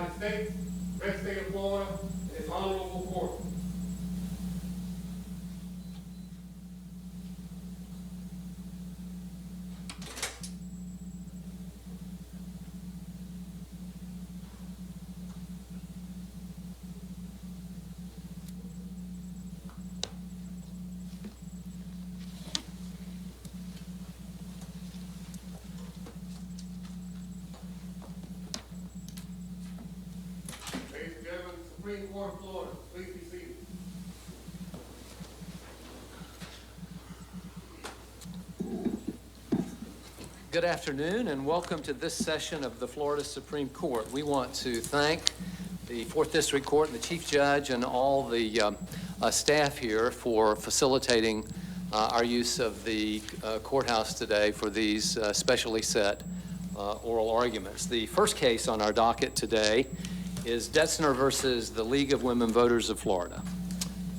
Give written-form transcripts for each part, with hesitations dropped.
United States, great state of Florida, and its honorable court. Ladies and gentlemen, Supreme Court of Florida, please be seated. Good afternoon and welcome to this session of the Florida Supreme Court. We want to thank the 4th District Court and the Chief Judge and all the staff here for facilitating our use of the courthouse today for these specially set oral arguments. The first case on our docket today is Detzner versus the League of Women Voters of Florida.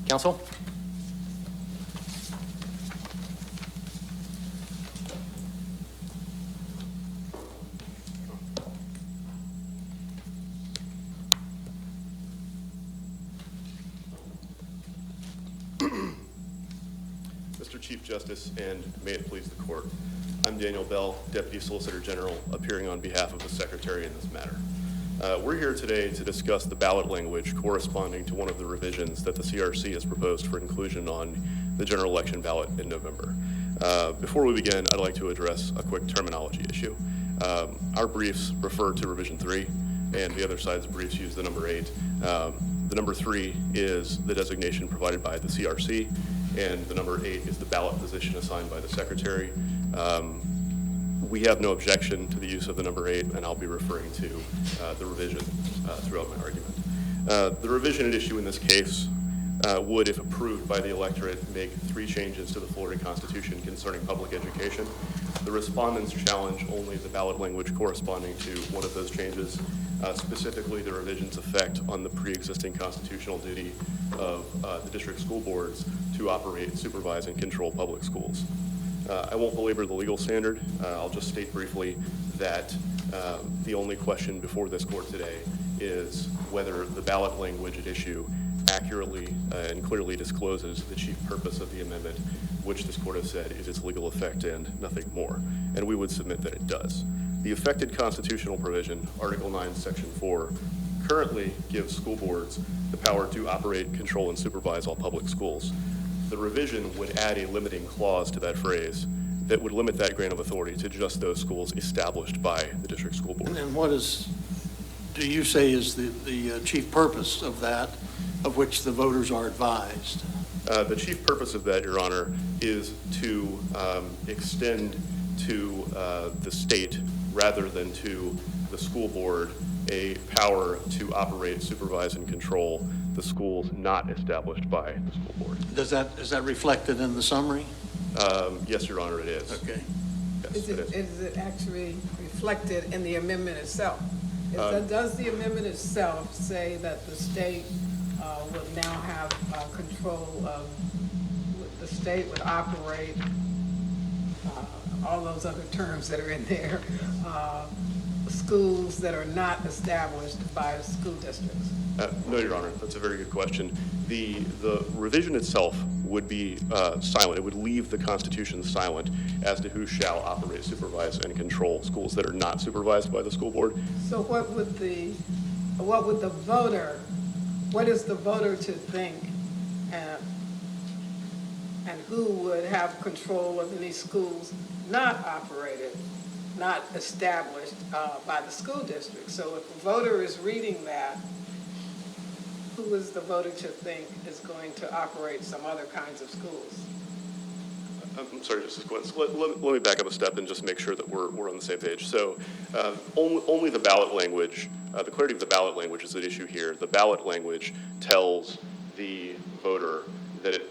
Counsel? Mr. Chief Justice, and may it please the Court, I'm Daniel Bell, Deputy Solicitor General, appearing on behalf of the Secretary in this matter. We're here today to discuss the ballot language corresponding to one of the revisions that the CRC has proposed for inclusion on the general election ballot in November. Before we begin, I'd like to address a quick terminology issue. Our briefs refer to Revision 3, and the other side's briefs use the number 8. The number 3 is the designation provided by the CRC, and the number 8 is the ballot position assigned by the Secretary. We have no objection to the use of the number 8, and I'll be referring to the revision throughout my argument. The revision at issue in this case would, if approved by the electorate, make 3 changes to the Florida Constitution concerning public education. The respondents challenge only the ballot language corresponding to one of those changes, specifically the revision's effect on the pre-existing constitutional duty of the district school boards to operate, supervise, and control public schools. I won't belabor the legal standard. I'll just state briefly that the only question before this court today is whether the ballot language at issue accurately and clearly discloses the chief purpose of the amendment, which this court has said is its legal effect and nothing more. And we would submit that it does. The affected constitutional provision, Article 9, Section 4, currently gives school boards the power to operate, control, and supervise all public schools. The revision would add a limiting clause to that phrase that would limit that grant of authority to just those schools established by the district school board. And what do you say is the chief purpose of that, of which the voters are advised? The chief purpose of that, Your Honor, is to extend to the state rather than to the school board a power to operate, supervise, and control the schools not established by the school board. Is that reflected in the summary? Yes, Your Honor, it is. Okay. Yes, Is it actually reflected in the amendment itself? Does the amendment itself say that the state would now have control of, the state would operate, all those other terms that are in there, schools that are not established by school districts? No, Your Honor, that's a very good question. The revision itself would be silent. It would leave the Constitution silent as to who shall operate, supervise, and control schools that are not supervised by the school board. So what is the voter to think, and who would have control of any schools not operated, not established by the school district? So if a voter is reading that, who is the voter to think is going to operate some other kinds of schools? I'm sorry, Justice Quince. Let me back up a step and just make sure that we're on the same page. So only the ballot language, the clarity of the ballot language is at issue here. The ballot language tells the voter that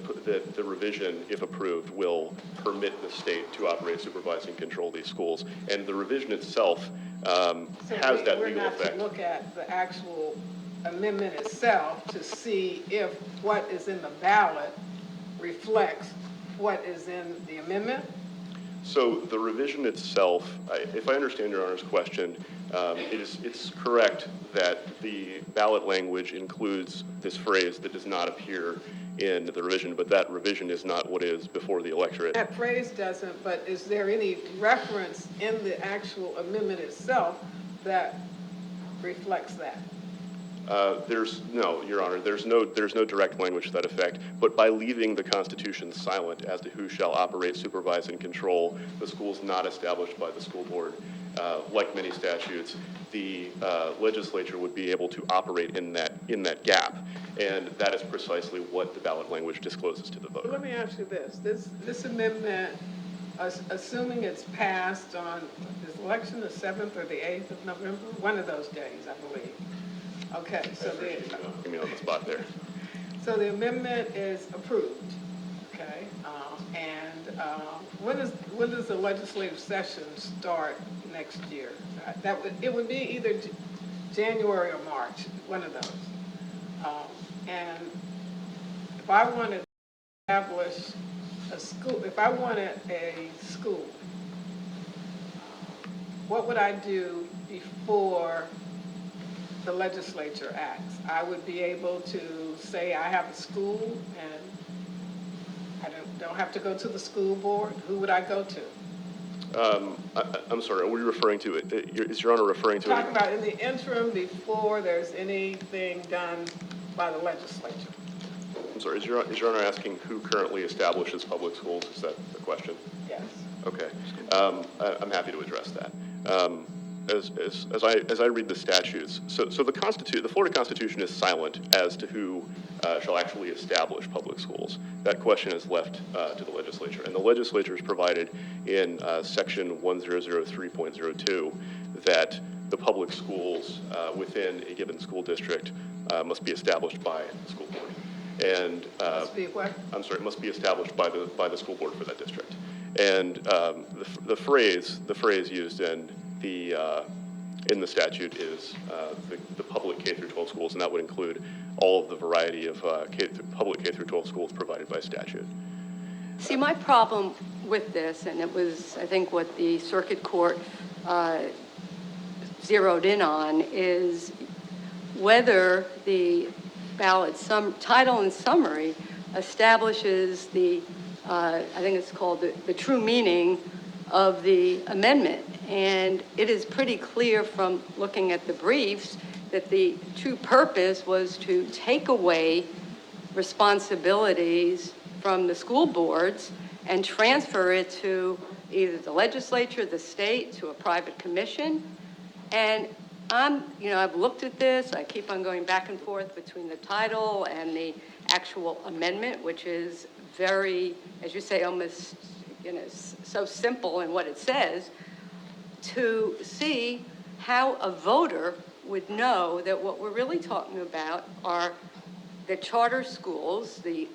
the revision, if approved, will permit the state to operate, supervise, and control these schools. And the revision itself has that legal effect. We're not to look at the actual amendment itself to see if what is in the ballot reflects what is in the amendment? So the revision itself, if I understand Your Honor's question, It's correct that the ballot language includes this phrase that does not appear in the revision, but that revision is not what is before the electorate. That phrase doesn't, but is there any reference in the actual amendment itself that reflects that? No, Your Honor, there's no direct language to that effect, but by leaving the Constitution silent as to who shall operate, supervise, and control the schools not established by the school board, like many statutes, the legislature would be able to operate in that gap, and that is precisely what the ballot language discloses to the voter. Let me ask you this amendment, assuming it's passed on, is election the 7th or the 8th of November? One of those days, I believe. Okay, so Give me on the spot there. so the amendment is approved, okay? When does the legislative session start next year? It would be either January or March, one of those. And if I wanted to establish a school, what would I do before the legislature acts? I would be able to say I have a school and I don't have to go to the school board. Who would I go to? I'm sorry, are we referring to, is Your Honor referring to? Talking about in the interim before there's anything done by the legislature. I'm sorry, is Your Honor asking who currently establishes public schools? Is that the question? Yes. Okay, I'm happy to address that. As I read the statutes, so the Florida Constitution is silent as to who shall actually establish public schools. That question is left to the legislature, and the legislature has provided in section 1003.02 that the public schools within a given school district must be established by the school board. And Must be what? I'm sorry, it must be established by the school board for that district. And the phrase used in the statute is the public K through 12 schools, and that would include all of the variety of public K through 12 schools provided by statute. See, my problem with this, and it was, I think, what the circuit court zeroed in on, is whether the ballot title and summary establishes the, I think it's called the true meaning of the amendment. And it is pretty clear from looking at the briefs that the true purpose was to take away responsibilities from the school boards and transfer it to either the legislature, the state, to a private commission. And I've looked at this. I keep on going back and forth between the title and the actual amendment, which is very, as you say, almost, so simple in what it says, to see how a voter would know that what we're really talking about are the charter schools, the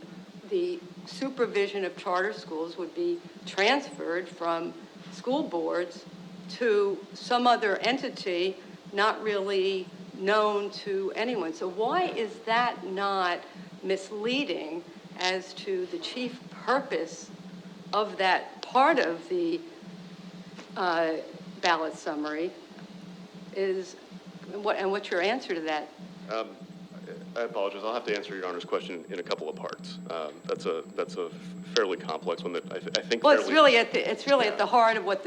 supervision of charter schools would be transferred from school boards to some other entity not really known to anyone. So why is that not misleading as to the chief purpose of that part of the ballot summary is, and what's your answer to that? I apologize. I'll have to answer Your Honor's question in a couple of parts. That's a fairly complex one that I think. Well, it's really at the heart of what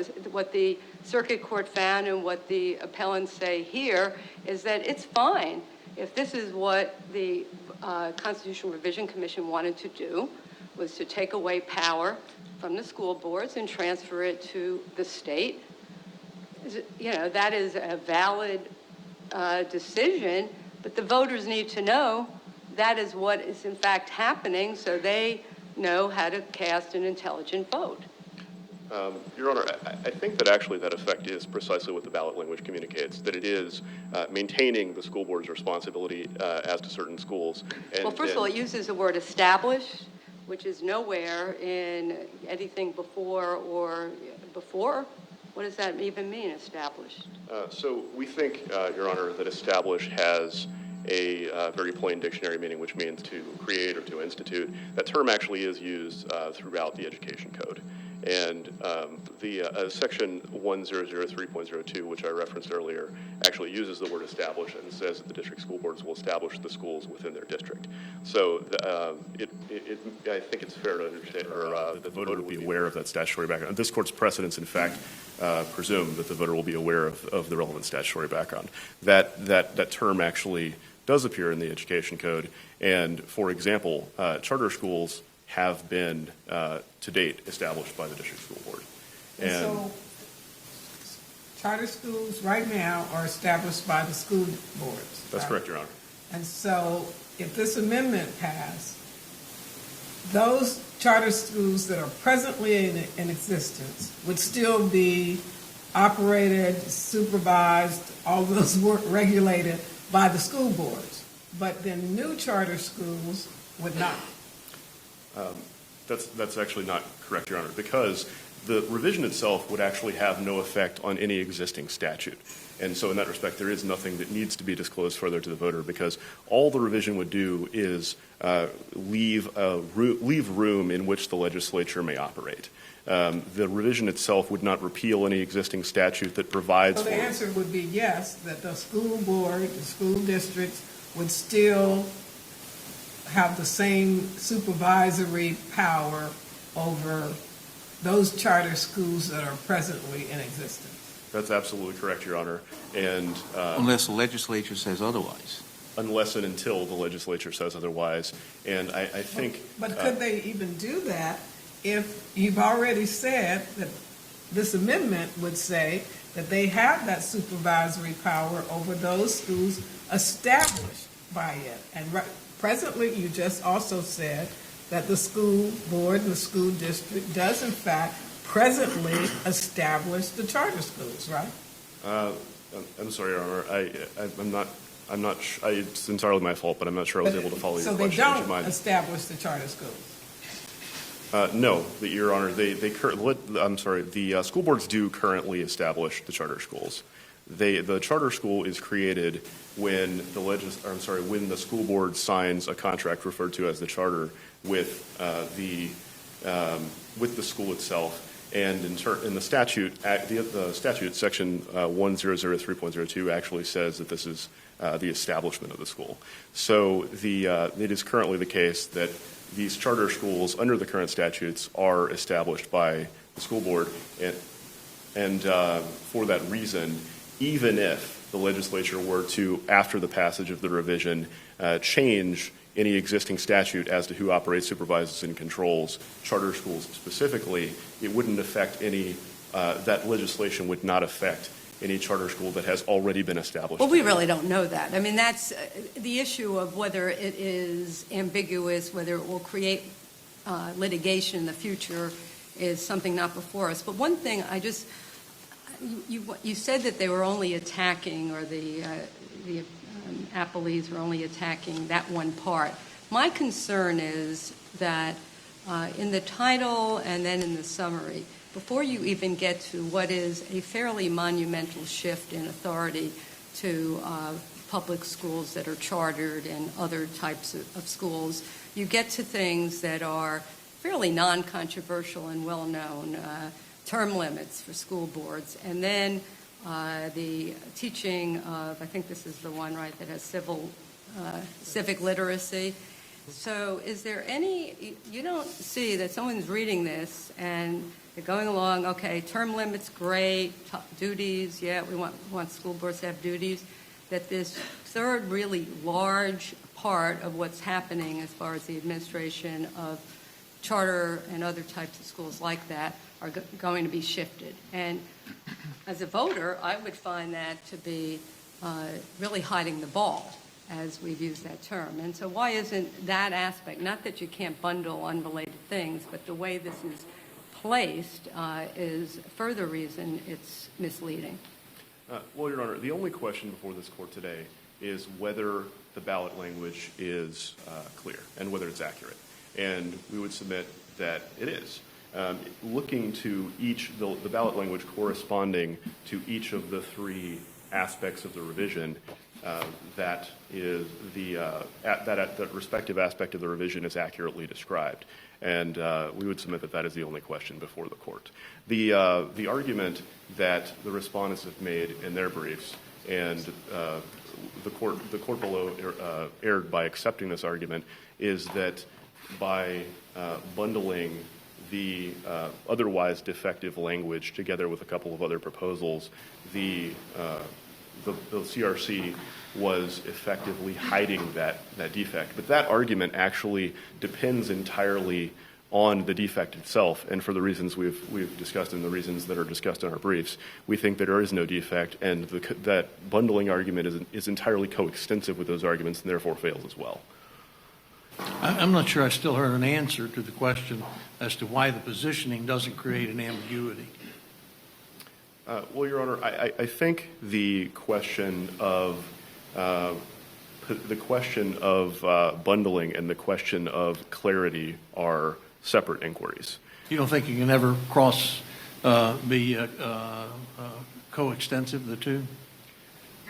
the circuit court found, and what the appellants say here is that it's fine if this is what the Constitutional Revision Commission wanted to do, was to take away power from the school boards and transfer it to the state. That is a valid decision, but the voters need to know that is what is in fact happening, so they know how to cast an intelligent vote. Your Honor, I think that actually that effect is precisely what the ballot language communicates, that it is maintaining the school board's responsibility as to certain schools. Well, first of all, it uses the word established, which is nowhere in anything before or before. What does that even mean, established? So we think, Your Honor, that establish has a very plain dictionary meaning, which means to create or to institute. That term actually is used throughout the education code. And section 1003.02, which I referenced earlier, actually uses the word establish and says that the district school boards will establish the schools within their district. So I think it's fair to understand that the voter would be aware of that statutory background. This court's precedents, in fact, presume that the voter will be aware of the relevant statutory background. That term actually does appear in the education code. And for example, charter schools have been, to date, established by the district school board. And so, charter schools right now are established by the school boards. That's right? correct, Your Honor. And so, if this amendment passed, those charter schools that are presently in existence would still be operated, supervised, all of those work regulated by the school boards. But then new charter schools would not. That's actually not correct, Your Honor, because the revision itself would actually have no effect on any existing statute. And so in that respect, there is nothing that needs to be disclosed further to the voter, because all the revision would do is leave room in which the legislature may operate. The revision itself would not repeal any existing statute that provides So the for answer would be yes, that the school board, the school districts would still have the same supervisory power over those charter schools that are presently in existence. That's absolutely correct, Your Honor. And Unless the legislature says otherwise. unless and until the legislature says otherwise. And I think... But could they even do that if you've already said that this amendment would say that they have that supervisory power over those schools established by it? And presently, you just also said that the school board and the school district does in fact presently establish the charter schools, right? I'm sorry, Your Honor. I'm not. It's entirely my fault, but I'm not sure I was able to follow your question. So they don't establish the charter schools? No, Your Honor. The school boards do currently establish the charter schools. The charter school is created when when the school board signs a contract referred to as the charter with the school itself. And in the statute, section 1003.02 actually says that this is the establishment of the school. So it is currently the case that these charter schools under the current statutes are established by the school board, and for that reason, even if the legislature were to, after the passage of the revision, change any existing statute as to who operates, supervises, and controls charter schools specifically, it wouldn't affect any, that legislation would not affect any charter school that has already been established. Well, we really don't know that. I mean, that's the issue of whether it is ambiguous, whether it will create litigation in the future is something not before us. But one thing you said that they were only attacking, or the appellees were only attacking that one part. My concern is that in the title and then in the summary, before you even get to what is a fairly monumental shift in authority to public schools that are chartered and other types of schools, you get to things that are fairly non-controversial and well-known, term limits for school boards, and then the teaching of, I think this is the one, right, that has civic literacy. So is there any, you don't see that someone's reading this and they're going along, okay, term limits, great, duties, yeah, we want school boards to have duties, that this third really large part of what's happening as far as the administration of charter and other types of schools like that are going to be shifted. And as a voter, I would find that to be really hiding the ball, as we've used that term. And so why isn't that aspect, not that you can't bundle unrelated things, but the way this is placed is further reason it's misleading? Well, Your Honor, the only question before this court today is whether the ballot language is clear and whether it's accurate. And we would submit that it is. Looking to the ballot language corresponding to each of the three aspects of the revision, that is that respective aspect of the revision is accurately described. And we would submit that that is the only question before the court. The argument that the respondents have made in their briefs, and the court below erred by accepting this argument, is that by bundling the otherwise defective language together with a couple of other proposals, the CRC was effectively hiding that defect. But that argument actually depends entirely on the defect itself, and for the reasons we've discussed and the reasons that are discussed in our briefs, we think that there is no defect, and that bundling argument is entirely coextensive with those arguments and therefore fails as well. I'm not sure I still heard an answer to the question as to why the positioning doesn't create an ambiguity. Well, Your Honor, I think the question of bundling and the question of clarity are separate inquiries. You don't think you can ever be coextensive, the two?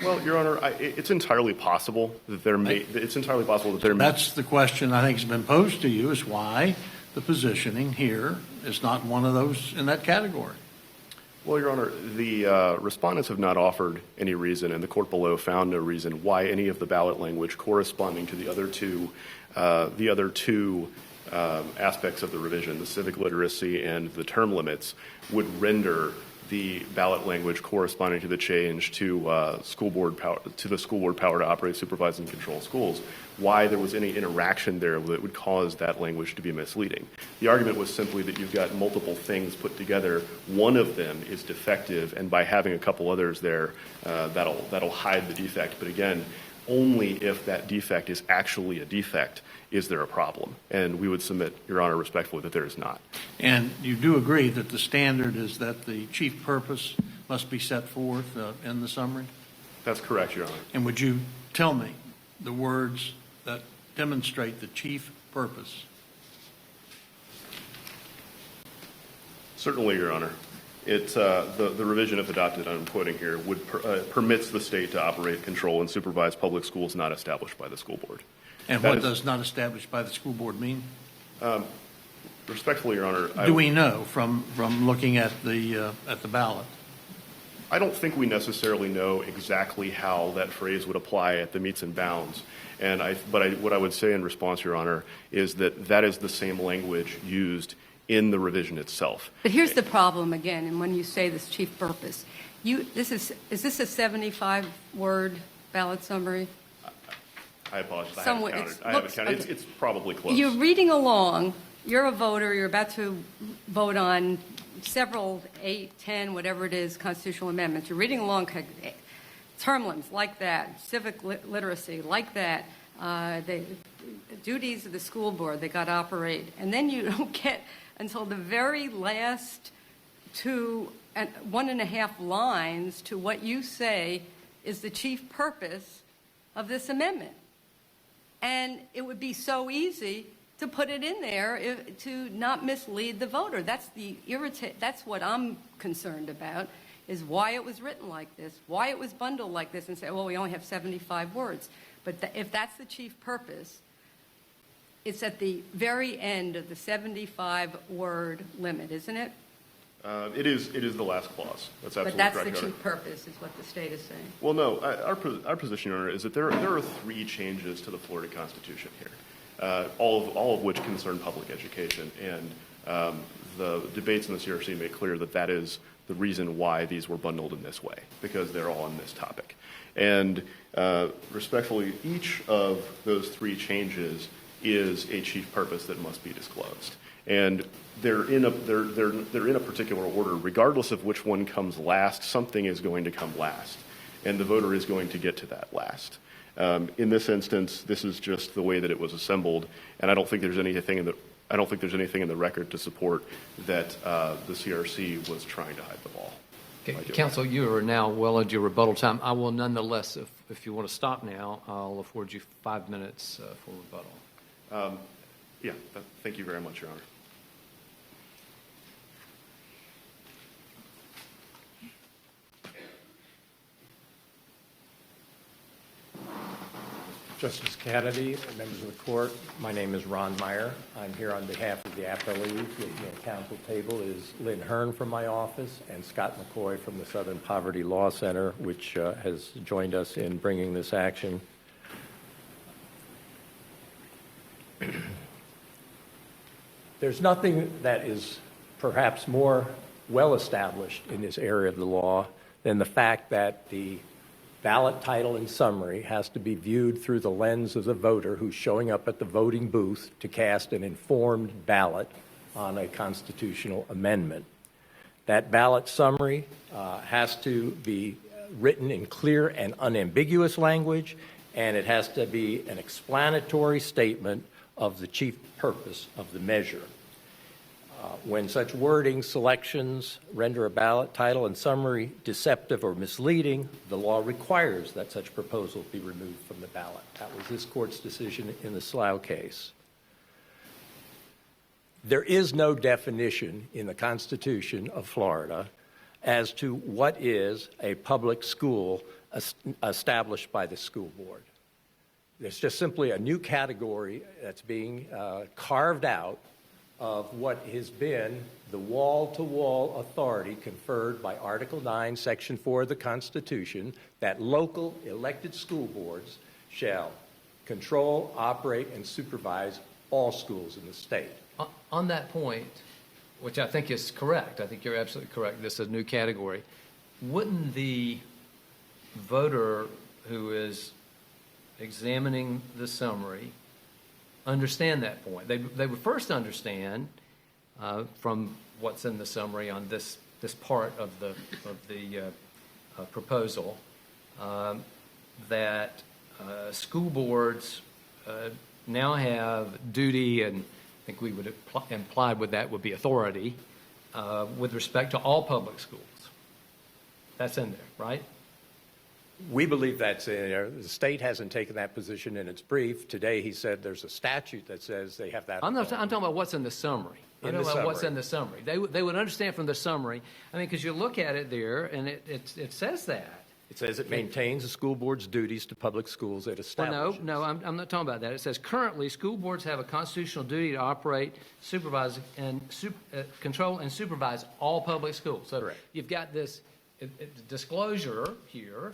Well, Your Honor, it's entirely possible that there may. It's entirely possible that there may. That's the question I think has been posed to you: is why the positioning here is not one of those in that category. Well, Your Honor, the respondents have not offered any reason, and the court below found no reason why any of the ballot language corresponding to the other two aspects of the revision, the civic literacy and the term limits, would render the ballot language corresponding to the change to the school board power to operate, supervise, and control schools, why there was any interaction there that would cause that language to be misleading. The argument was simply that you've got multiple things put together. One of them is defective, and by having a couple others there, that'll hide the defect. But again, only if that defect is actually a defect is there a problem. And we would submit, Your Honor, respectfully, that there is not. And you do agree that the standard is that the chief purpose must be set forth in the summary? That's correct, Your Honor. And would you tell me the words that demonstrate the chief purpose? Certainly, Your Honor. It's the revision, if adopted, I'm quoting here, would permits the state to operate, control, and supervise public schools not established by the school board. And what does not established by the school board mean? Respectfully, Your Honor. Do we know from looking at the ballot? I don't think we necessarily know exactly how that phrase would apply at the meets and bounds. And what I would say in response, Your Honor, is that is the same language used in the revision itself. But here's the problem again, and when you say this chief purpose, is this a 75-word ballot summary? I apologize. I Somewhere, haven't counted. It's probably close. You're reading along. You're a voter. You're about to vote on several, 8, 10, whatever it is, constitutional amendments. You're reading along term limits like that, civic literacy like that, the duties of the school board, they got to operate. And then you don't get until the very last 1.5 lines to what you say is the chief purpose of this amendment. And it would be so easy to put it in there to not mislead the voter. That's what I'm concerned about, is why it was written like this, why it was bundled like this, and say, well, we only have 75 words. But if that's the chief purpose, it's at the very end of the 75-word limit, isn't it? It is the last clause. That's absolutely correct. But that's the chief purpose, is what the state is saying. Well, no. Our position, Your Honor, is that there are 3 changes to the Florida Constitution here, all of which concern public education. And the debates in the CRC make clear that that is the reason why these were bundled in this way, because they're all on this topic. And respectfully, each of those 3 changes is a chief purpose that must be disclosed. And they're in a particular order. Regardless of which one comes last, something is going to come last, and the voter is going to get to that last. In this instance, this is just the way that it was assembled, and I don't think there's anything in the record to support that the CRC was trying to hide the ball. Okay. Counsel, you are now well into your rebuttal time. I will nonetheless, if you want to stop now, I'll afford you 5 minutes for rebuttal. Yeah, thank you very much, Your Honor. Justice Kennedy, members of the court, my name is Ron Meyer. I'm here on behalf of the appellees. With me at council table is Lynn Hearn from my office and Scott McCoy from the Southern Poverty Law Center, which has joined us in bringing this action. There's nothing that is perhaps more well established in this area of the law than the fact that the ballot title and summary has to be viewed through the lens of the voter who's showing up at the voting booth to cast an informed ballot on a constitutional amendment. That ballot summary has to be written in clear and unambiguous language, and it has to be an explanatory statement of the chief purpose of the measure. When such wording selections render a ballot title and summary deceptive or misleading, the law requires that such proposal be removed from the ballot. That was this court's decision in the Slough case. There is no definition in the Constitution of Florida as to what is a public school established by the school board. There's just simply a new category that's being carved out of what has been the wall-to-wall authority conferred by Article 9, Section 4 of the Constitution, that local elected school boards shall control, operate, and supervise all schools in the state. On that point, which I think is correct, I think you're absolutely correct, this is a new category, wouldn't the voter who is examining the summary understand that point? They would first understand from what's in the summary on this part of the proposal that school boards now have duty, and I think we would implied with that would be authority with respect to all public schools. That's in there, right? We believe that's in there. The state hasn't taken that position in its brief. Today he said there's a statute that says they have that. I'm talking about what's in the summary. I'm talking about what's in the summary. They would understand from the summary. I mean, because you look at it there, and it says that. It says it maintains the school board's duties to public schools it establishes. Well, no, I'm not talking about that. It says currently school boards have a constitutional duty to operate, supervise, and control and supervise all public schools. So correct. You've got this disclosure here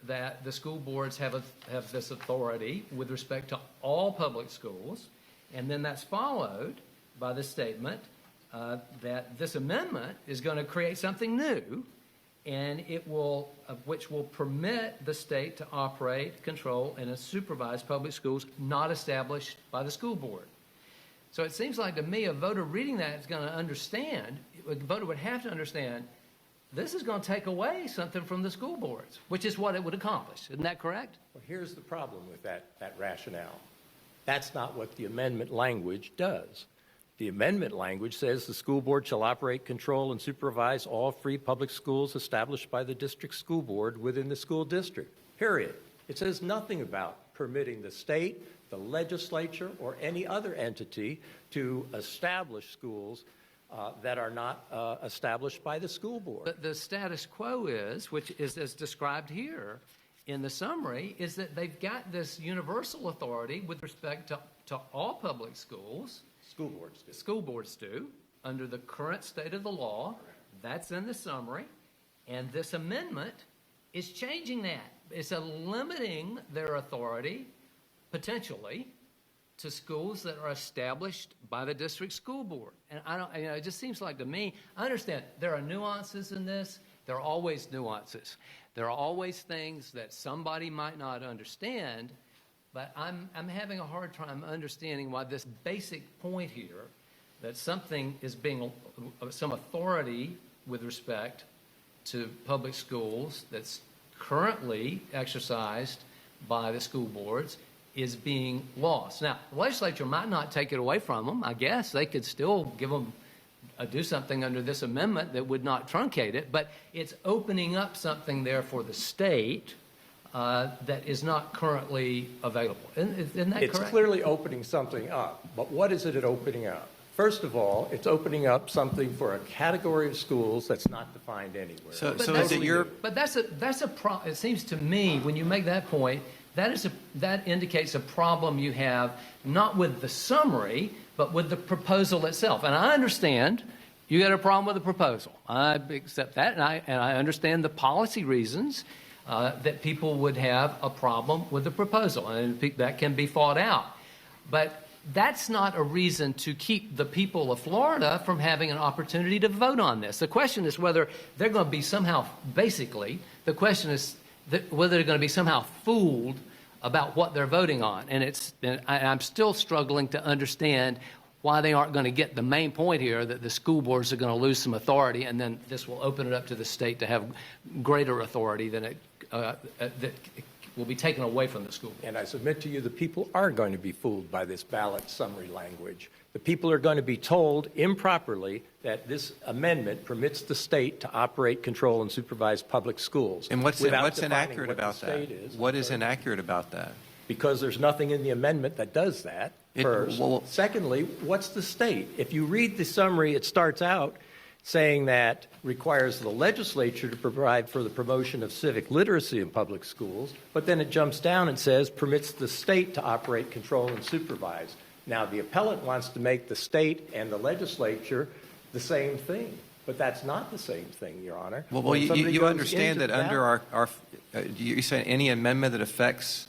that the school boards have this authority with respect to all public schools, and then that's followed by the statement that this amendment is going to create something new, and which will permit the state to operate, control, and supervise public schools not established by the school board. So it seems like to me a voter reading that is going to understand, a voter would have to understand, this is going to take away something from the school boards, which is what it would accomplish. Isn't that correct? Well, here's the problem with that rationale. That's not what the amendment language does. The amendment language says the school board shall operate, control, and supervise all free public schools established by the district school board within the school district, period. It says nothing about permitting the state, the legislature, or any other entity to establish schools that are not established by the school board. But the status quo is, which is as described here in the summary, is that they've got this universal authority with respect to all public schools. School boards do. School boards do, under the current state of the law. That's in the summary. And this amendment is changing that. It's limiting their authority, potentially, to schools that are established by the district school board. And it just seems like to me, I understand there are nuances in this. There are always nuances. There are always things that somebody might not understand, but I'm having a hard time understanding why this basic point here, that something is being, some authority with respect to public schools that's currently exercised by the school boards, is being lost. Now, the legislature might not take it away from them. I guess they could still give them, do something under this amendment that would not truncate it, but it's opening up something there for the state that is not currently available. Isn't that correct? It's clearly opening something up, but what is it opening up? First of all, it's opening up something for a category of schools that's not defined anywhere. So is it your... But that's a problem. It seems to me, when you make that point, that indicates a problem you have not with the summary, but with the proposal itself. And I understand you got a problem with the proposal. I accept that, and I understand the policy reasons that people would have a problem with the proposal, and that can be fought out. But that's not a reason to keep the people of Florida from having an opportunity to vote on this. The question is whether they're going to be somehow, basically, the question is whether they're going to be somehow fooled about what they're voting on. And I'm still struggling to understand why they aren't going to get the main point here, that the school boards are going to lose some authority, and then this will open it up to the state to have greater authority than that will be taken away from the school board. And I submit to you, the people are going to be fooled by this ballot summary language. The people are going to be told improperly that this amendment permits the state to operate, control, and supervise public schools. And what's without inaccurate defining what about the that? state is. What is inaccurate about that? Because there's nothing in the amendment that does that, first. Secondly, what's the state? If you read the summary, it starts out saying that requires the legislature to provide for the promotion of civic literacy in public schools, but then it jumps down and says permits the state to operate, control, and supervise. Now, the appellant wants to make the state and the legislature the same thing, but that's not the same thing, Your Honor. Well, you understand that under you're saying any amendment that affects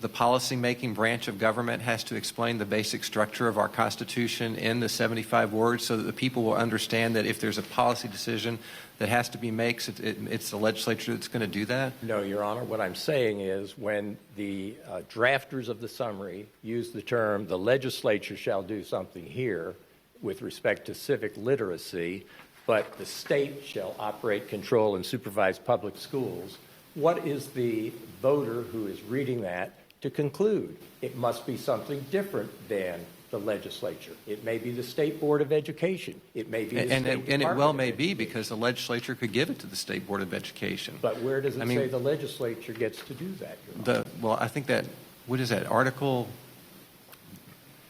the policy-making branch of government has to explain the basic structure of our Constitution in the 75 words so that the people will understand that if there's a policy decision that has to be made, it's the legislature that's going to do that? No, Your Honor. What I'm saying is when the drafters of the summary use the term, the legislature shall do something here with respect to civic literacy, but the state shall operate, control, and supervise public schools, what is the voter who is reading that to conclude? It must be something different than the legislature. It may be the State Board of Education. It may be the State Department and it well may of be Education. because the legislature could give it to the State Board of Education. But where does it say the legislature gets to do that, Your Honor? Well, I think that, what is that, Article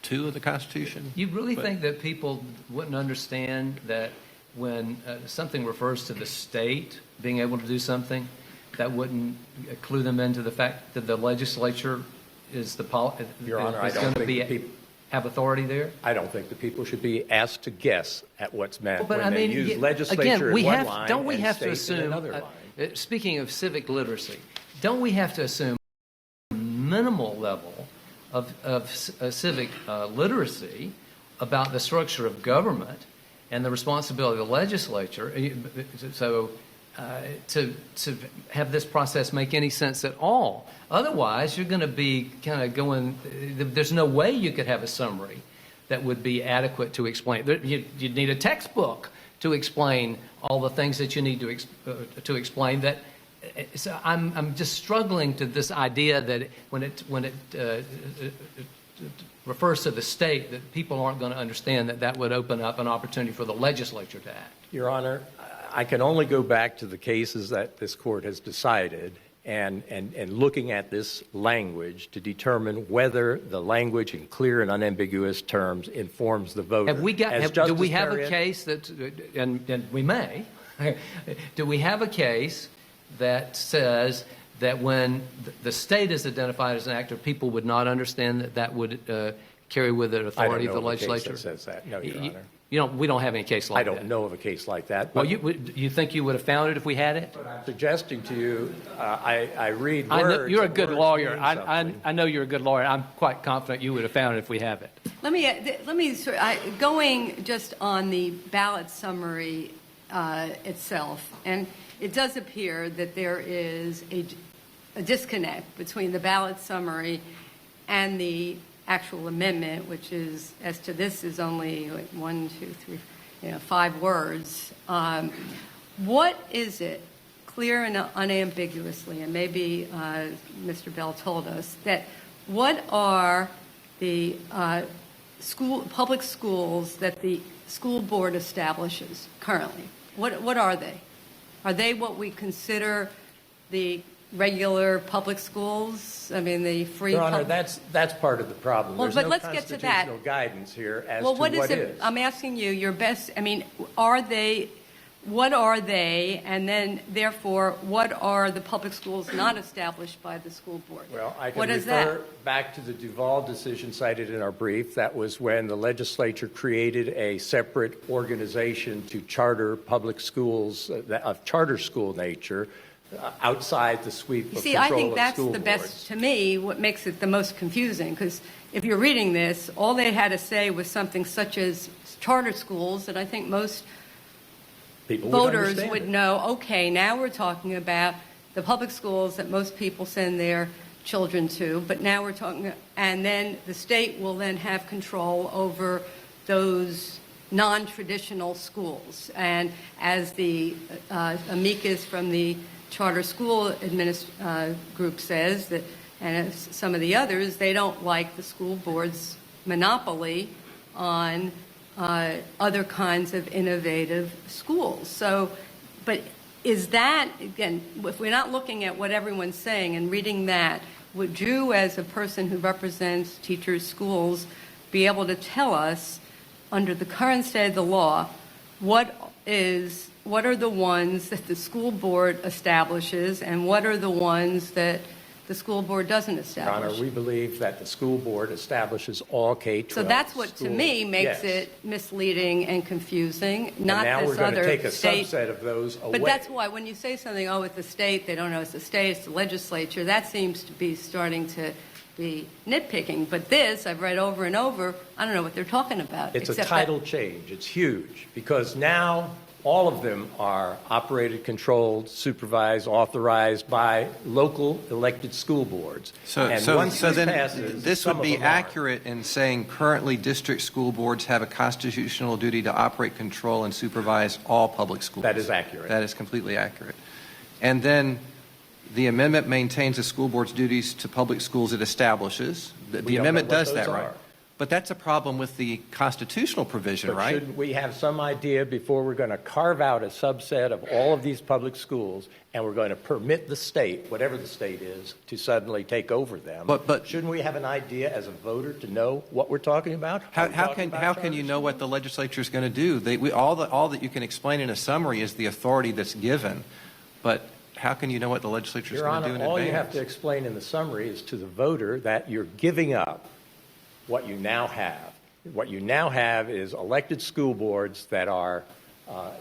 2 of the Constitution? You really think that people wouldn't understand that when something refers to the state being able to do something, that wouldn't clue them into the fact that the legislature is Your Honor, I don't think have authority there? I don't think the people should be asked to guess at what's meant Well, when they use legislature in one line don't we and have to state in assume, another line. Speaking of civic literacy, don't we have to assume minimal level of civic literacy about the structure of government and the responsibility of the legislature? So to have this process make any sense at all. Otherwise, you're going to be kind of going, there's no way you could have a summary that would be adequate to explain. You'd need a textbook to explain all the things that you need to explain. That so I'm just struggling to this idea that when it refers to the state, that people aren't going to understand that would open up an opportunity for the legislature to act. Your Honor, I can only go back to the cases that this court has decided and looking at this language to determine whether the language in clear and unambiguous terms informs the voter. Do we have a case that, and we may, do we have a case that says that when the state is identified as an actor, people would not understand that would carry with it authority of the legislature? I don't know of a case that says that, no, Your Honor. We don't have any case like that. I don't know of a case like that. Well, you think you would have found it if we had it? But I'm suggesting to you, I read words. You're a good lawyer. I know you're a good lawyer. I'm quite confident you would have found it if we have it. Let me going just on the ballot summary itself, and it does appear that there is a disconnect between the ballot summary and the actual amendment, which is, as to this, is only like 5 words. What is it, clear and unambiguously, and maybe Mr. Bell told us, that what are the public schools that the school board establishes currently? What are they? Are they what we consider the regular public schools? I mean, the free... Your Honor, that's part of the problem. Well, There's but no let's get to that. constitutional guidance here as Well, to what is it? I'm asking you, your best... I mean, are they what are they? And then, therefore, what are the public schools not established by the school board? Well, I can What is that? refer back to the Duval decision cited in our brief. That was when the legislature created a separate organization to charter public schools of charter school nature outside the sweep You of see, I control think of that's school the boards. best, to me, what makes it the most confusing, because if you're reading this, all they had to say was something such as charter schools that I think most People voters understand would it. know, okay, now we're talking about the public schools that most people send their children to, but now we're talking, and then the state will then have control over those non-traditional schools. And as the amicus from the charter school group says, that, and as some of the others, they don't like the school board's monopoly on other kinds of innovative schools. So, but is that, again, if we're not looking at what everyone's saying and reading that, would you, as a person who represents teachers, schools, be able to tell us, under the current state of the law, what are the ones that the school board establishes and what are the ones that the school board doesn't Your establish? Honor, we believe that the school board establishes all K-12 So that's what, to me, makes Yes. it misleading and confusing, And not now this we're going to other take a state. subset of those away. But that's why, when you say something, oh, it's the state, they don't know it's the state, it's the legislature, that seems to be starting to be nitpicking. But this, I've read over and over, I don't know what they're talking about. It's a except that- title change. It's huge because now all of them are operated, controlled, supervised, authorized by local elected school boards. And once this then passes, this some would of be them are. accurate in saying currently district school boards have a constitutional duty to operate, control, and supervise all public schools. That is accurate. That is completely accurate. And then the amendment maintains the school board's duties to public schools it establishes. The We don't amendment know what does that, those right? are. But that's a problem with the constitutional provision, But right? shouldn't we have some idea before we're going to carve out a subset of all of these public schools and we're going to permit the state, whatever the state is, to suddenly take over them? But- shouldn't we have an idea as a voter to know what we're talking about? How Are we talking about can you charter know what the legislature is going to do? All that you can explain in a summary is the authority that's given, but how can you know what the legislature is Your going to do Honor, in all advance? you have to explain in the summary is to the voter that you're giving up what you now have. What you now have is elected school boards that are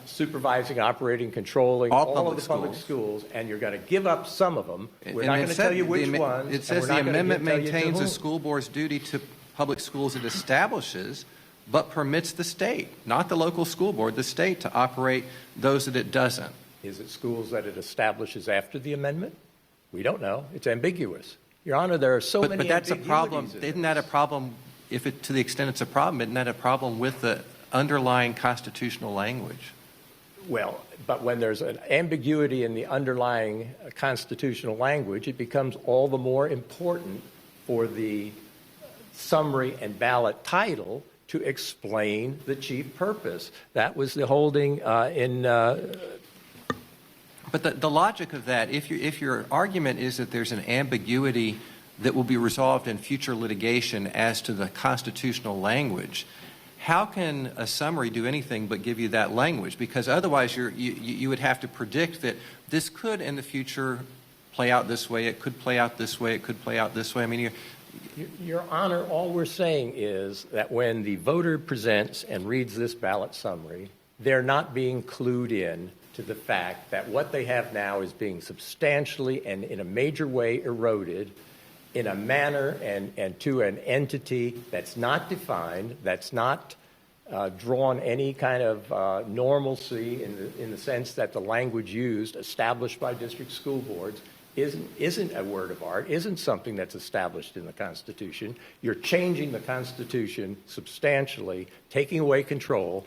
supervising, operating, controlling All of public the public schools. schools, and you're going to give up some of them. We're And not it going to said tell you the which amendment- ones. It and says we're the not gonna amendment tell you to maintains the whom. school board's duty to public schools it establishes, but permits the state, not the local school board, the state, to operate those that it doesn't. Is it schools that it establishes after the amendment? We don't know. It's ambiguous. Your Honor, there are so many But that's a problem. ambiguities in Isn't that a this. problem, to the extent it's a problem, isn't that a problem with the underlying constitutional language? Well, but when there's an ambiguity in the underlying constitutional language, it becomes all the more important for the summary and ballot title to explain the chief purpose. That was the holding in But the logic of that, if your argument is that there's an ambiguity that will be resolved in future litigation as to the constitutional language, how can a summary do anything but give you that language? Because otherwise you would have to predict that this could in the future play out this way, it could play out this way, it could play out this way. I mean, Your Honor, all we're saying is that when the voter presents and reads this ballot summary, they're not being clued in to the fact that what they have now is being substantially and in a major way eroded in a manner and to an entity that's not defined, that's not drawn any kind of normalcy in the sense that the language used, established by district school boards, isn't a word of art, isn't something that's established in the Constitution. You're changing the Constitution substantially, taking away control,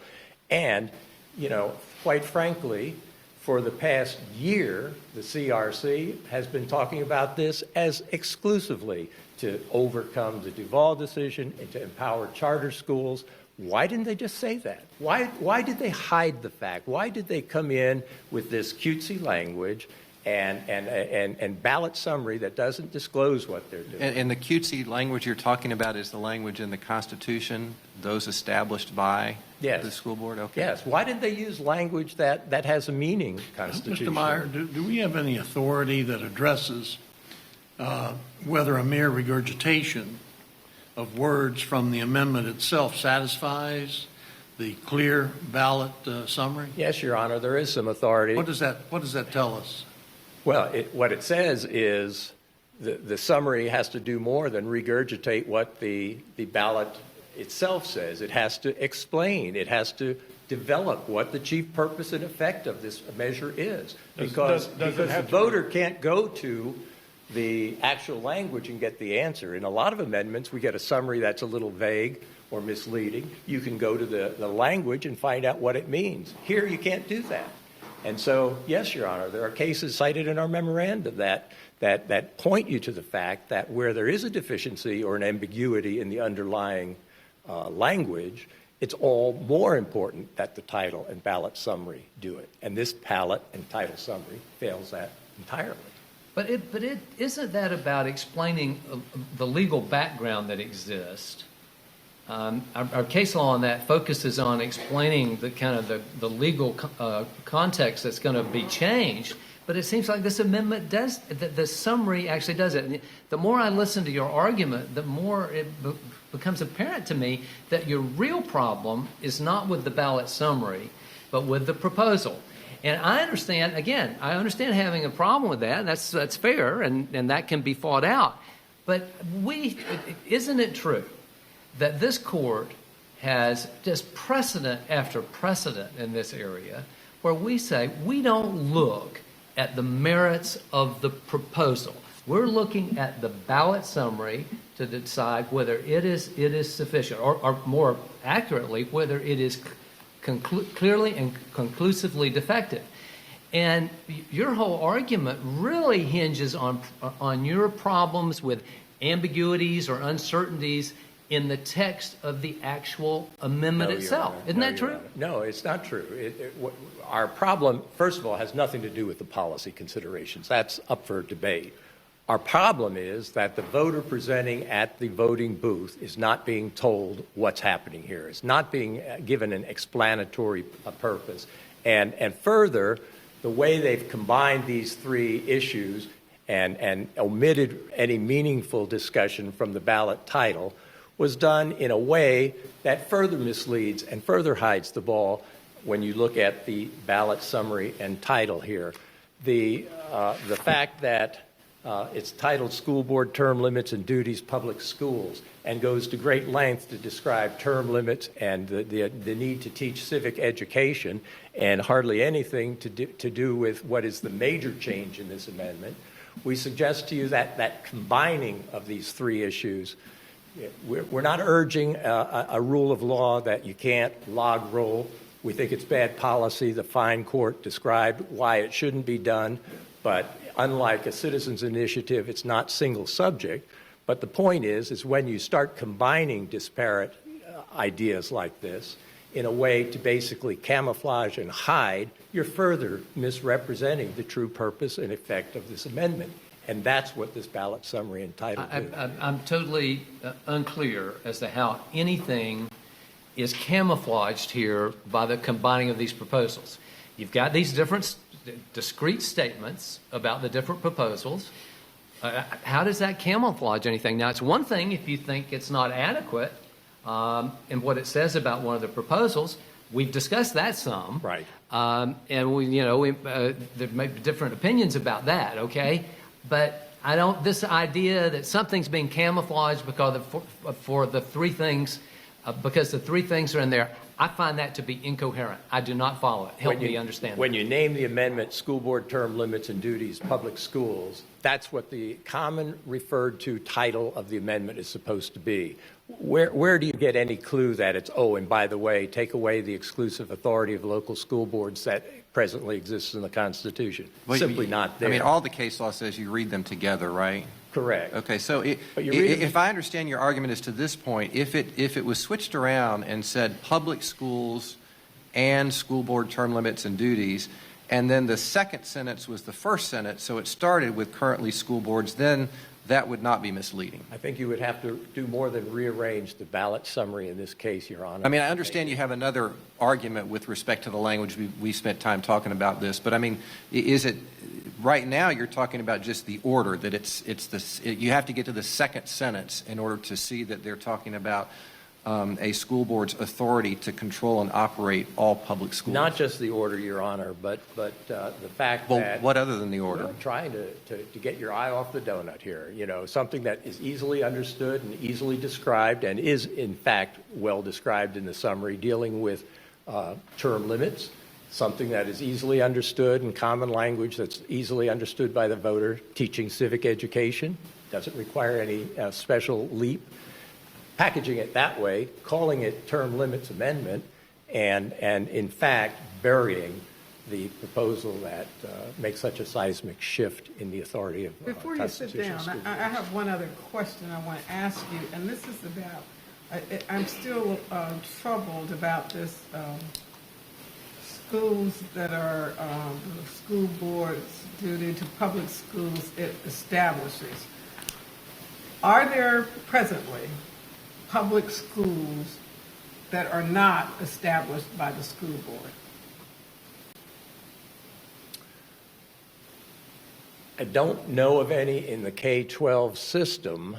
and, you know, quite frankly, for the past year, the CRC has been talking about this as exclusively to overcome the Duval decision and to empower charter schools. Why didn't they just say that? Why did they hide the fact? Why did they come in with this cutesy language and ballot summary that doesn't disclose what they're doing? and the cutesy language you're talking about is the language in the Constitution, those established by Yes. The school board? Okay. Yes. Why did they use language that has a meaning constitutionally? Mr. Meyer, do we have any authority that addresses whether a mere regurgitation of words from the amendment itself satisfies the clear ballot summary? Yes, Your Honor, there is some authority. What does that tell us? Well, what it says is the summary has to do more than regurgitate what the ballot itself says. It has to explain. It has to develop what the chief purpose and effect of this measure is. Because the voter can't go to the actual language and get the answer. In a lot of amendments, we get a summary that's a little vague or misleading. You can go to the language and find out what it means. Here, you can't do that. And so, yes, Your Honor, there are cases cited in our memorandum that point you to the fact that where there is a deficiency or an ambiguity in the underlying language, it's all more important that the title and ballot summary do it. And this ballot and title summary fails that entirely. But isn't that about explaining the legal background that exists? Our case law on that focuses on explaining the kind of the legal context that's going to be changed. But it seems like this amendment does, the summary actually does it. And the more I listen to your argument, the more it becomes apparent to me that your real problem is not with the ballot summary, but with the proposal. And I understand, again, having a problem with that. That's fair, and that can be fought out. But isn't it true that this court has just precedent after precedent in this area where we say we don't look at the merits of the proposal. We're looking at the ballot summary to decide whether it is sufficient, or more accurately, whether it is clearly and conclusively defective. And your whole argument really hinges on your problems with ambiguities or uncertainties in the text of the actual amendment itself. Isn't that true? No, it's not true. Our problem, first of all, has nothing to do with the policy considerations. That's up for debate. Our problem is that the voter presenting at the voting booth is not being told what's happening here. It's not being given an explanatory purpose. And further, the way they've combined these three issues and omitted any meaningful discussion from the ballot title was done in a way that further misleads and further hides the ball when you look at the ballot summary and title here. The fact that it's titled School Board Term Limits and Duties Public Schools and goes to great length to describe term limits and the need to teach civic education and hardly anything to do with what is the major change in this amendment. We suggest to you that combining of these three issues, we're not urging a rule of law that you can't log roll. We think it's bad policy. The fine court described why it shouldn't be done, but unlike a citizen's initiative, it's not single subject. But the point is when you start combining disparate ideas like this in a way to basically camouflage and hide, you're further misrepresenting the true purpose and effect of this amendment. And that's what this ballot summary and title do. I'm totally unclear as to how anything is camouflaged here by the combining of these proposals. You've got these different discrete statements about the different proposals. How does that camouflage anything? Now, it's one thing if you think it's not adequate in what it says about one of the proposals. We've discussed that some. Right. And there may be different opinions about that, okay? But this idea that something's being camouflaged because for the three things, because the three things are in there, I find that to be incoherent. I do not follow it. Help me understand. When you name the amendment School Board Term Limits and Duties Public Schools, that's what the common referred to title of the amendment is supposed to be. Where do you get any clue that it's, and by the way, take away the exclusive authority of local school boards that presently exists in the Constitution? Well, Simply not there. I mean, all the case law says you read them together, right? Correct. Okay, so if I understand your argument is to this point, if it was switched around and said public schools and school board term limits and duties, and then the second sentence was the first sentence, so it started with currently school boards, then that would not be misleading. I think you would have to do more than rearrange the ballot summary in this case, Your Honor. I mean, I understand you have another argument with respect to the language. We spent time talking about this, but I mean, is it right now you're talking about just the order that you have to get to the second sentence in order to see that they're talking about a school board's authority to control and operate all public schools? Not just the order, Your Honor, but the fact Well, that... what other than the order? I'm trying to get your eye off the donut here. You know, something that is easily understood and easily described and is, in fact, well described in the summary, dealing with term limits, something that is easily understood in common language that's easily understood by the voter, teaching civic education, doesn't require any special leap. Packaging it that way, calling it term limits amendment, and in fact burying the proposal that makes such a seismic shift in the authority of Before you sit constitutional down, school I have one other question I want to ask you, and this is about, I'm still troubled about this schools that are the school board's duty to public schools it establishes. Are there presently public schools that are not established by the school board? I don't know of any in the K-12 system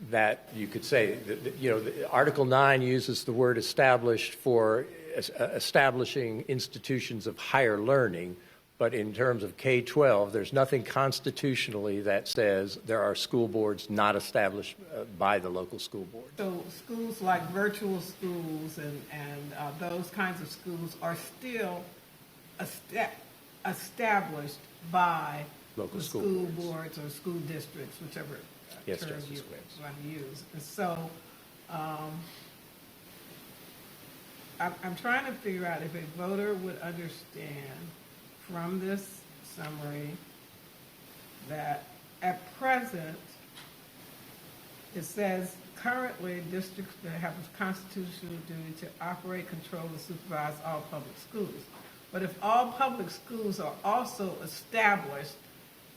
that you could say, you know, Article 9 uses the word established for establishing institutions of higher learning, but in terms of K-12, there's nothing constitutionally that says there are school boards not established by the local school board. So schools like virtual schools and those kinds of schools are still established by Local the school school boards. boards or school districts, whichever Yes, term Justice you Wales. want to use. And so I'm trying to figure out if a voter would understand from this summary that at present, it says currently districts that have a constitutional duty to operate, control, and supervise all public schools. But if all public schools are also established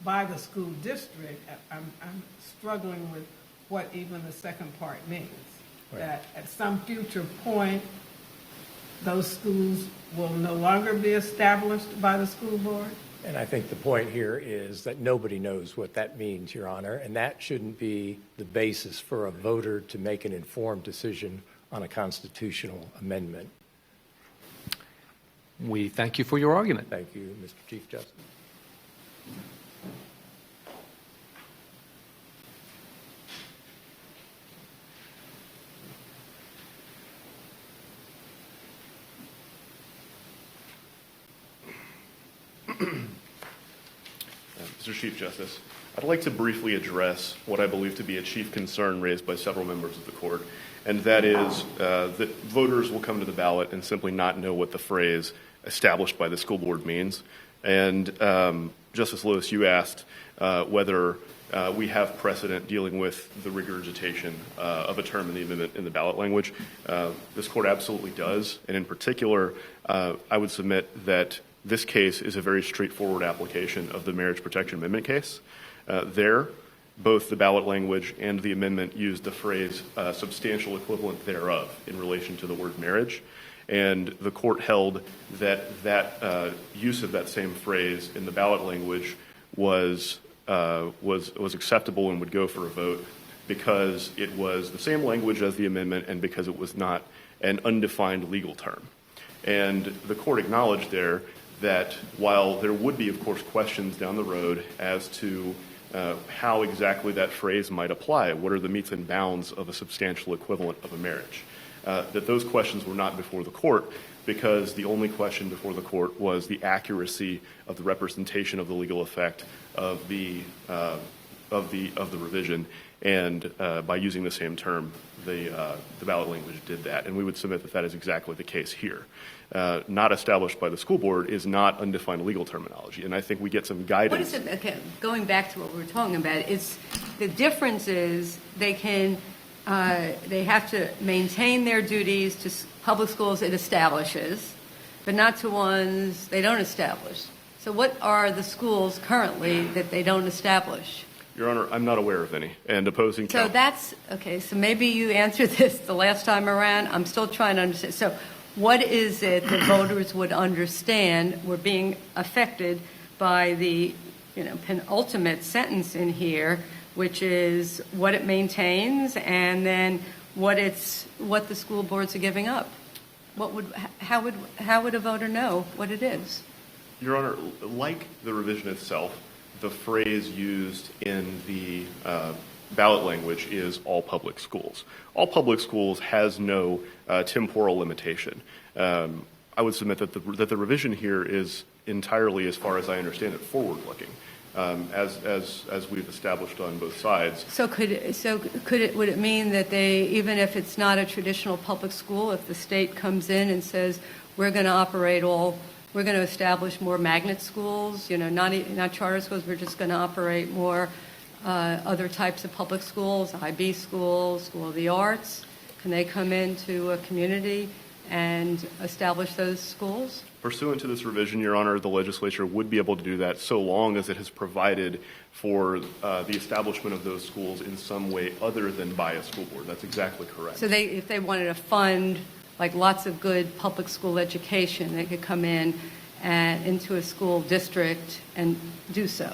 by the school district, I'm struggling with what even the second part means. Right. That at some future point, those schools will no longer be established by the school board? And I think the point here is that nobody knows what that means, Your Honor, and that shouldn't be the basis for a voter to make an informed decision on a constitutional amendment. We thank you for your argument. Thank you, Mr. Chief Justice. Mr. Chief Justice, I'd like to briefly address what I believe to be a chief concern raised by several members of the court, and that is that voters will come to the ballot and simply not know what the phrase established by the school board means. And Justice Lewis, you asked whether we have precedent dealing with the regurgitation of a term in the amendment in the ballot language. This court absolutely does, and in particular, I would submit that this case is a very straightforward application of the Marriage Protection Amendment case. There, both the ballot language and the amendment used the phrase substantial equivalent thereof in relation to the word marriage. And the court held that that use of that same phrase in the ballot language was acceptable and would go for a vote because it was the same language as the amendment and because it was not an undefined legal term. And the court acknowledged there that while there would be, of course, questions down the road as to how exactly that phrase might apply, what are the metes and bounds of a substantial equivalent of a marriage, that those questions were not before the court because the only question before the court was the accuracy of the representation of the legal effect of the revision, and by using the same term, the ballot language did that, and we would submit that that is exactly the case here. Not established by the school board is not undefined legal terminology, and I think we get some guidance. What is it, okay, going back to what we were talking about, it's, the difference is they have to maintain their duties to public schools it establishes, but not to ones they don't establish. So what are the schools currently that they don't establish? Your Honor, I'm not aware of any, and opposing So counsel. that's, okay, so maybe you answered this the last time around. I'm still trying to understand. So what is it that voters would understand were being affected by the, penultimate sentence in here, which is what it maintains and then what the school boards are giving up? How would a voter know what it is? Your Honor, like the revision itself, the phrase used in the ballot language is all public schools. All public schools has no temporal limitation. I would submit that the revision here is entirely, as far as I understand it, forward-looking, as we've established on both sides. Would it mean that even if it's not a traditional public school, if the state comes in and says, we're going to establish more magnet schools, not charter schools, we're just going to operate more other types of public schools, IB schools, School of the Arts, can they come into a community and establish those schools? Pursuant to this revision, Your Honor, the legislature would be able to do that so long as it has provided for the establishment of those schools in some way other than by a school board. That's exactly correct. So if they wanted to fund like lots of good public school education, they could come in and into a school district and do so.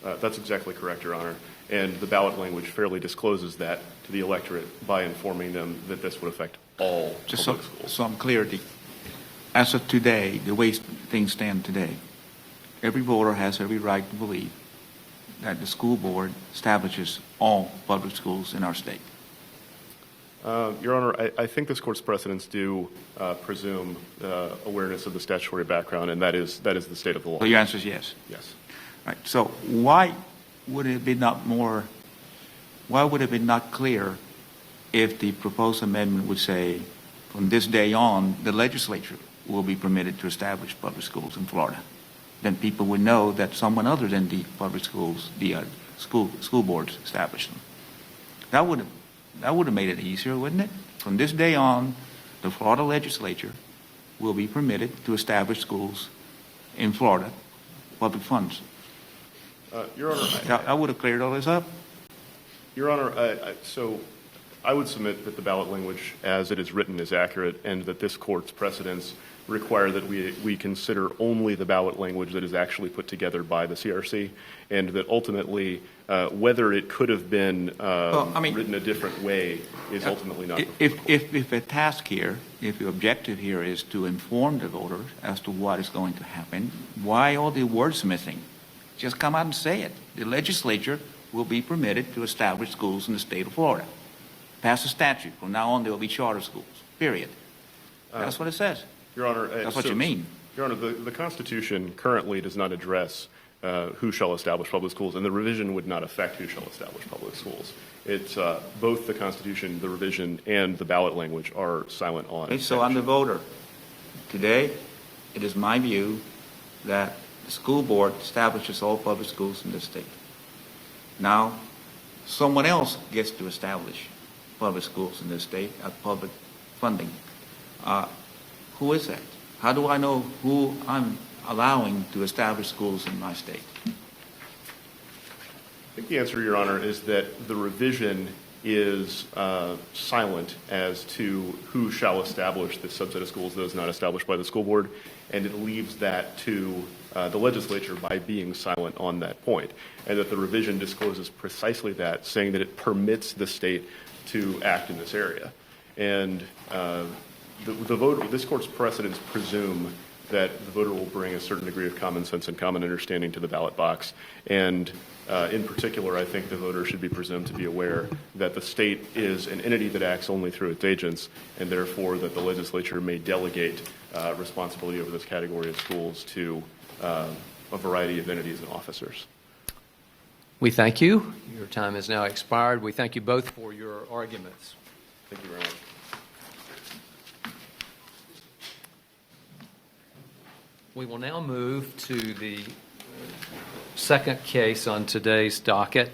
That's exactly correct, Your Honor. And the ballot language fairly discloses that to the electorate by informing them that this would affect all public schools. So I'm clear, as of today, the way things stand today, every voter has every right to believe that the school board establishes all public schools in our state. Your Honor, I think this court's precedents do presume awareness of the statutory background, and that is the state of the law. So your answer is yes. Yes. Right. So why would it be not clear if the proposed amendment would say, from this day on, the legislature will be permitted to establish public schools in Florida? Then people would know that someone other than the public schools, the school boards, established them. That would have made it easier, wouldn't it? From this day on, the Florida legislature will be permitted to establish schools in Florida, public funds. Your Honor, I would have cleared all this up. Your Honor, so I would submit that the ballot language as it is written is accurate, and that this court's precedents require that we consider only the ballot language that is actually put together by the CRC, and that ultimately whether it could have been written a different way is ultimately not. If the task here, if the objective here is to inform the voters as to what is going to happen, why all the wordsmithing? Just come out and say it. The legislature will be permitted to establish schools in the state of Florida. Pass a statute. From now on, there will be charter schools, period. That's what it says. Your Honor, that's what you mean. Your Honor, the Constitution currently does not address who shall establish public schools, and the revision would not affect who shall establish public schools. It's both the Constitution, the revision, and the ballot language are silent on. Okay, so I'm the voter. Today, it is my view that the school board establishes all public schools in the state. Now, someone else gets to establish public schools in this state at public funding. Who is that? How do I know who I'm allowing to establish schools in my state? I think the answer, Your Honor, is that the revision is silent as to who shall establish this subset of schools that is not established by the school board, and it leaves that to the legislature by being silent on that point, and that the revision discloses precisely that, saying that it permits the state to act in this area. And the voter, this court's precedents presume that the voter will bring a certain degree of common sense and common understanding to the ballot box. And in particular, I think the voter should be presumed to be aware that the state is an entity that acts only through its agents, and therefore that the legislature may delegate responsibility over this category of schools to a variety of entities and officers. We thank you. Your time has now expired. We thank you both for your arguments. Thank you very much. We will now move to the second case on today's docket.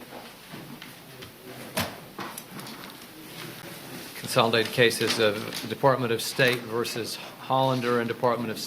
Consolidated cases of Department of State versus Hollander and Department of